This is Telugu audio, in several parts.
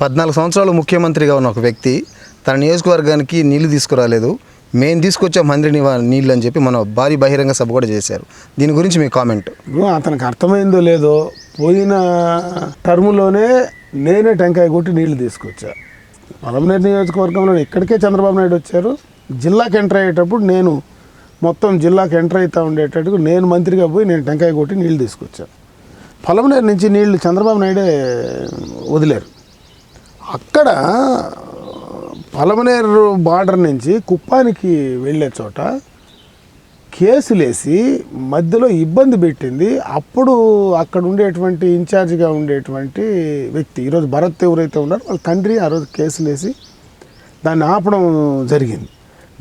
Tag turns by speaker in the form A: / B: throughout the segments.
A: 14 సంవత్సరాలు ముఖ్యమంత్రిగా ఉన్న ఒక వ్యక్తి తన నియోజకవర్గానికి నీళ్లు తీసుకురాలేదు, మేము తీసుకొచ్చే మంత్రిని నీళ్ళు అని చెప్పి మన భారీ బహిరంగ సభ కూడా చేశారు. దీని గురించి మీ కామెంట్.
B: అతనికి అర్థమైందో లేదో, పోయిన టర్ములోనే నేనే టెంకాయ కొట్టి నీళ్లు తీసుకొచ్చా. పలమనేరు నియోజకవర్గంలో ఇక్కడికే చంద్రబాబు నాయుడు వచ్చారు. జిల్లాకి ఎంటర్ అయ్యేటప్పుడు నేను మొత్తం జిల్లాకి ఎంటర్ అవుతూ ఉండేటట్టుకు నేను మంత్రిగా పోయి నేను టెంకాయ కొట్టి నీళ్లు తీసుకొచ్చా. పలమనేరు నుంచి నీళ్లు చంద్రబాబు నాయుడే వదిలేరు. అక్కడ పలమనేరు బార్డర్ నుంచి కుప్పానికి వెళ్ళే చోట కేసులేసి మధ్యలో ఇబ్బంది పెట్టింది. అప్పుడు అక్కడ ఉండేటువంటి ఇన్ఛార్జిగా ఉండేటువంటి వ్యక్తి, ఈరోజు భరత్ ఎవరైతే ఉన్నారో వాళ్ళ తండ్రి ఆ రోజు కేసులేసి దాన్ని ఆపడం జరిగింది.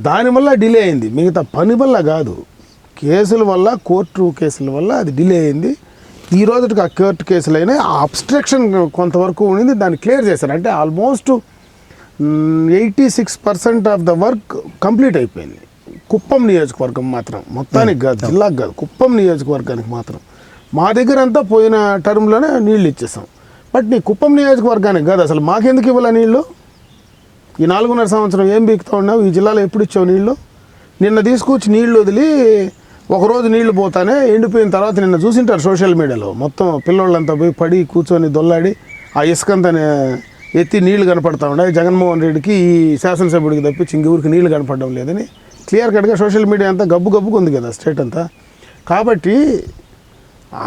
B: దానివల్ల డిలే అయింది, మిగతా పని వల్ల కాదు. కేసుల వల్ల, కోర్టు కేసుల వల్ల అది డిలే అయింది. ఈ రోజుకి ఆ కోర్టు కేసులు అయినా ఆ అబ్స్ట్రక్షన్ కొంతవరకు ఉండింది, దాన్ని క్లియర్ చేశారు. అంటే almost 86% of the work complete అయిపోయింది. కుప్పం నియోజకవర్గం మాత్రం, మొత్తానికి కాదు, జిల్లాకు కాదు, కుప్పం నియోజకవర్గానికి మాత్రం. మా దగ్గర అంతా పోయిన టర్మ్లోనే నీళ్ళు ఇచ్చేసాం. బట్ నీ కుప్పం నియోజకవర్గానికి కాదు, అసలు మాకెందుకు ఇవ్వాల నీళ్ళు? ఈ 4.5 సంవత్సరం ఏం బీకుతూ ఉన్నావు? ఈ జిల్లాలో ఎప్పుడు ఇచ్చావు నీళ్ళు? నిన్న తీసుకొచ్చి నీళ్ళు వదిలి ఒకరోజు నీళ్లు పోతానే ఎండిపోయిన తర్వాత నిన్న చూసింటారు సోషల్ మీడియాలో, మొత్తం పిల్లోళ్ళంతా పోయి పడి కూర్చొని దొల్లాడి ఆ ఇసుకంతా ఎత్తి నీళ్లు కనపడతా ఉన్నాయి. జగన్మోహన్ రెడ్డికి ఈ శాసనసభ్యుడికి తప్పించి ఇంకెవరికి నీళ్లు కనపడడం లేదని క్లియర్ కట్గా సోషల్ మీడియా అంతా గబ్బుగా ఉంది కదా స్టేట్ అంతా. కాబట్టి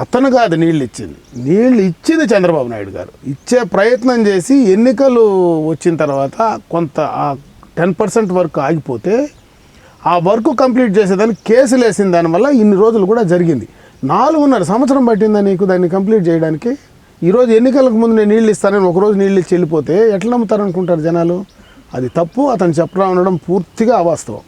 B: అతను కాదు నీళ్ళు ఇచ్చింది, నీళ్ళు ఇచ్చింది చంద్రబాబు నాయుడు గారు. ఇచ్చే ప్రయత్నం చేసి ఎన్నికలు వచ్చిన తర్వాత కొంత 10% వరకు ఆగిపోతే ఆ వర్క్ కంప్లీట్ చేసేదానికి కేసులు వేసిన దానివల్ల ఇన్ని రోజులు కూడా జరిగింది. 4.5 సంవత్సరం పట్టిందా నీకు దాన్ని కంప్లీట్ చేయడానికి? ఈరోజు ఎన్నికలకు ముందు నేను నీళ్ళు ఇస్తానని ఒకరోజు నీళ్ళు ఇచ్చి వెళ్ళిపోతే ఎట్లా నమ్ముతారనుకుంటారు జనాలు? అది తప్పు. అతను చెప్పడం ఉండడం పూర్తిగా అవాస్తవం.